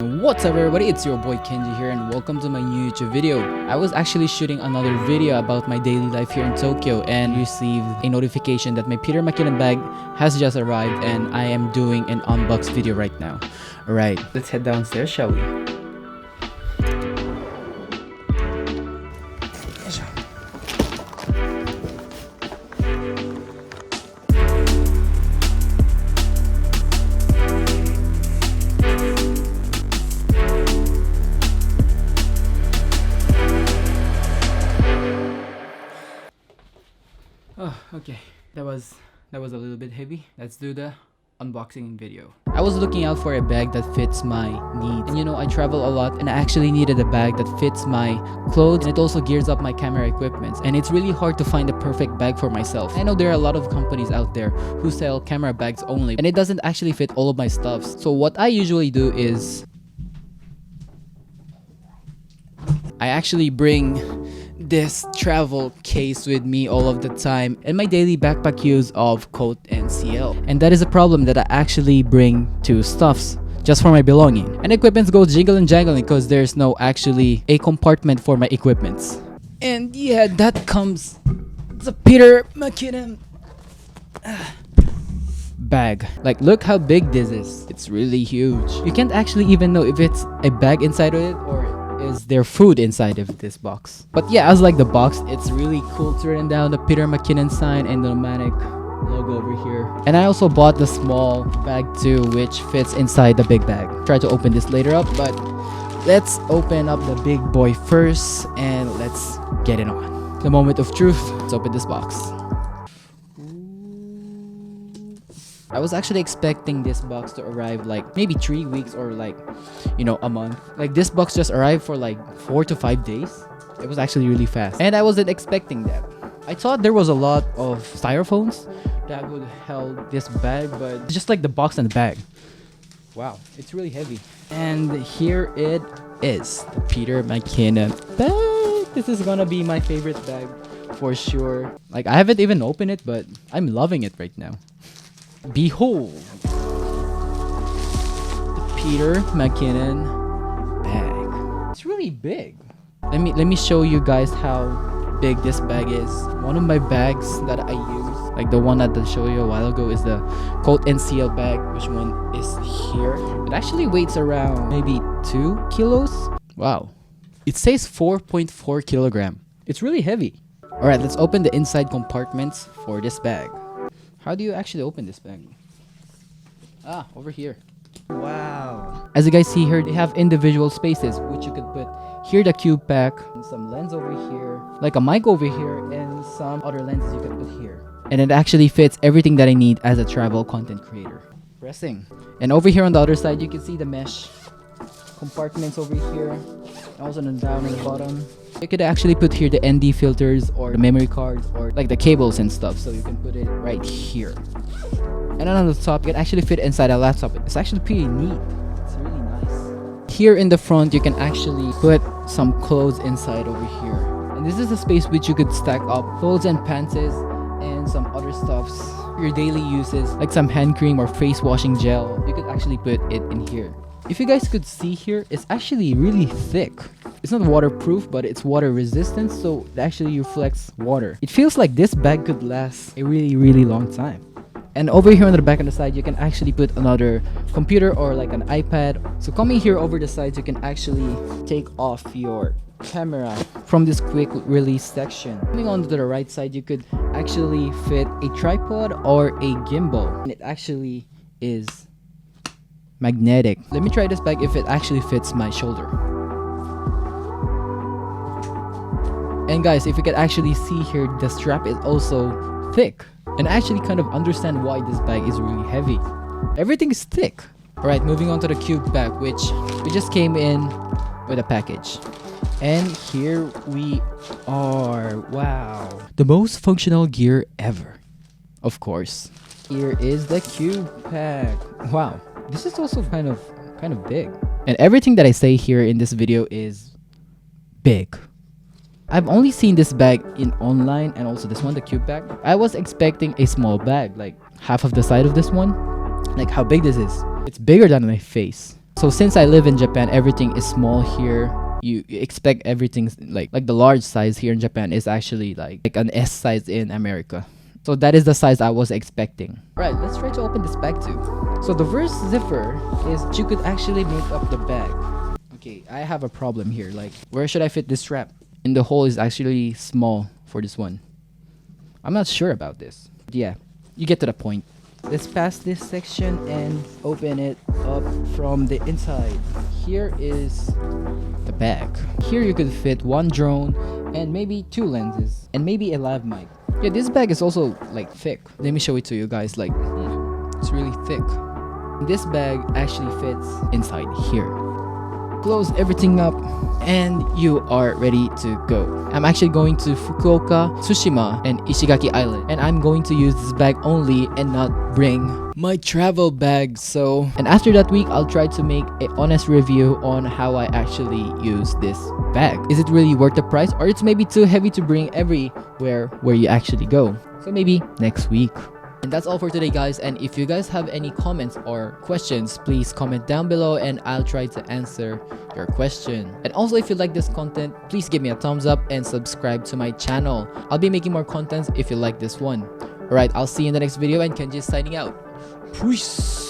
What's up everybody, it's your boy Kenji here and welcome to my new YouTube video. I was actually shooting another video about my daily life here in Tokyo and received a notification that my Peter Mckinnon bag has just arrived and I am doing an unbox video right now. Alright, let's head downstairs, shall we? Oh, okay. That was a little bit heavy. Let's do the unboxing video. I was looking out for a bag that fits my needs. And you know, I travel a lot and I actually needed a bag that fits my clothes and it also gears up my camera equipment. And it's really hard to find the perfect bag for myself. I know there are a lot of companies out there who sell camera bags only and it doesn't actually fit all of my stuff. So what I usually do is I actually bring this travel case with me all of the time and my daily backpack use of coat and CL. And that is a problem that I actually bring two stuffs just for my belonging. And equipment goes jiggle and jangling because there's no actually a compartment for my equipments. And yeah, that comes the Peter Mckinnon bag. Like, look how big this is. It's really huge. You can't actually even know if it's a bag inside of it or is there food inside of this box. But yeah, as like the box, it's really cool to written down the Peter Mckinnon sign and the Nomatic logo over here. And I also bought the small bag too, which fits inside the big bag. Try to open this later up, but let's open up the big boy first and let's get it on. The moment of truth. Let's open this box. I was actually expecting this box to arrive like maybe 3 weeks or like, you know, a month. Like this box just arrived for like 4 to 5 days. It was actually really fast. And I wasn't expecting that. I thought there was a lot of styrofoams that would hold this bag, but just like the box and the bag. Wow, it's really heavy. And here it is, the Peter Mckinnon bag. This is gonna be my favorite bag for sure. Like I haven't even opened it, but I'm loving it right now. Behold, the Peter Mckinnon bag. It's really big. Let me show you guys how big this bag is. One of my bags that I use, like the one that I showed you a while ago, is the coat and CL bag. Which one is here? It actually weighs around maybe 2 kilos. Wow. It says 4.4 kilogram. It's really heavy. Alright, let's open the inside compartments for this bag. How do you actually open this bag? Ah, over here. Wow. As you guys see here, they have individual spaces which you could put here the cube pack, and some lens over here, like a mic over here, and some other lenses you could put here. And it actually fits everything that I need as a travel content creator. Pressing. And over here on the other side, you can see the mesh compartments over here, and also down at the bottom. You could actually put here the ND filters or the memory cards or like the cables and stuff, so you can put it right here. And then on the top, you can actually fit inside a laptop. It's actually pretty neat. It's really nice. Here in the front, you can actually put some clothes inside over here. And this is a space which you could stack up clothes and pants and some other stuffs. Your daily uses, like some hand cream or face washing gel, you could actually put it in here. If you guys could see here, it's actually really thick. It's not waterproof, but it's water resistant, so it actually reflects water. It feels like this bag could last a really long time. And over here on the back on the side, you can actually put another computer or like an iPad. So coming here over the sides, you can actually take off your camera from this quick release section. Coming on to the right side, you could actually fit a tripod or a gimbal. And it actually is magnetic. Let me try this bag if it actually fits my shoulder. And guys, if you can actually see here, the strap is also thick. And I actually kind of understand why this bag is really heavy. Everything is thick. Alright, moving on to the cube bag, which we just came in with a package. And here we are. Wow. The most functional gear ever. Of course. Here is the cube pack. Wow. This is also kind of big. And everything that I say here in this video is big. I've only seen this bag in online and also this one, the cube bag. I was expecting a small bag, like half of the size of this one. Like how big this is. It's bigger than my face. So since I live in Japan, everything is small here. You expect everything like the large size here in Japan is actually like an S size in America. So that is the size I was expecting. Right, let's try to open this bag too. So the first zipper is you could actually make up the bag. Okay, I have a problem here. Like, where should I fit this strap? And the hole is actually small for this one. I'm not sure about this. But yeah, you get to the point. Let's pass this section and open it up from the inside. Here is the bag. Here you could fit one drone and maybe 2 lenses and maybe a live mic. Yeah, this bag is also like thick. Let me show it to you guys. Like, it's really thick. This bag actually fits inside here. Close everything up and you are ready to go. I'm actually going to Fukuoka, Tsushima, and Ishigaki Island, and I'm going to use this bag only and not bring my travel bag. So, and after that week, I'll try to make an honest review on how I actually use this bag. Is it really worth the price, or it's maybe too heavy to bring everywhere where you actually go? So maybe next week. And that's all for today, guys. And if you guys have any comments or questions, please comment down below and I'll try to answer your question. And also, if you like this content, please give me a thumbs up and subscribe to my channel. I'll be making more contents if you like this one. Alright, I'll see you in the next video, and Kenji is signing out. Peace.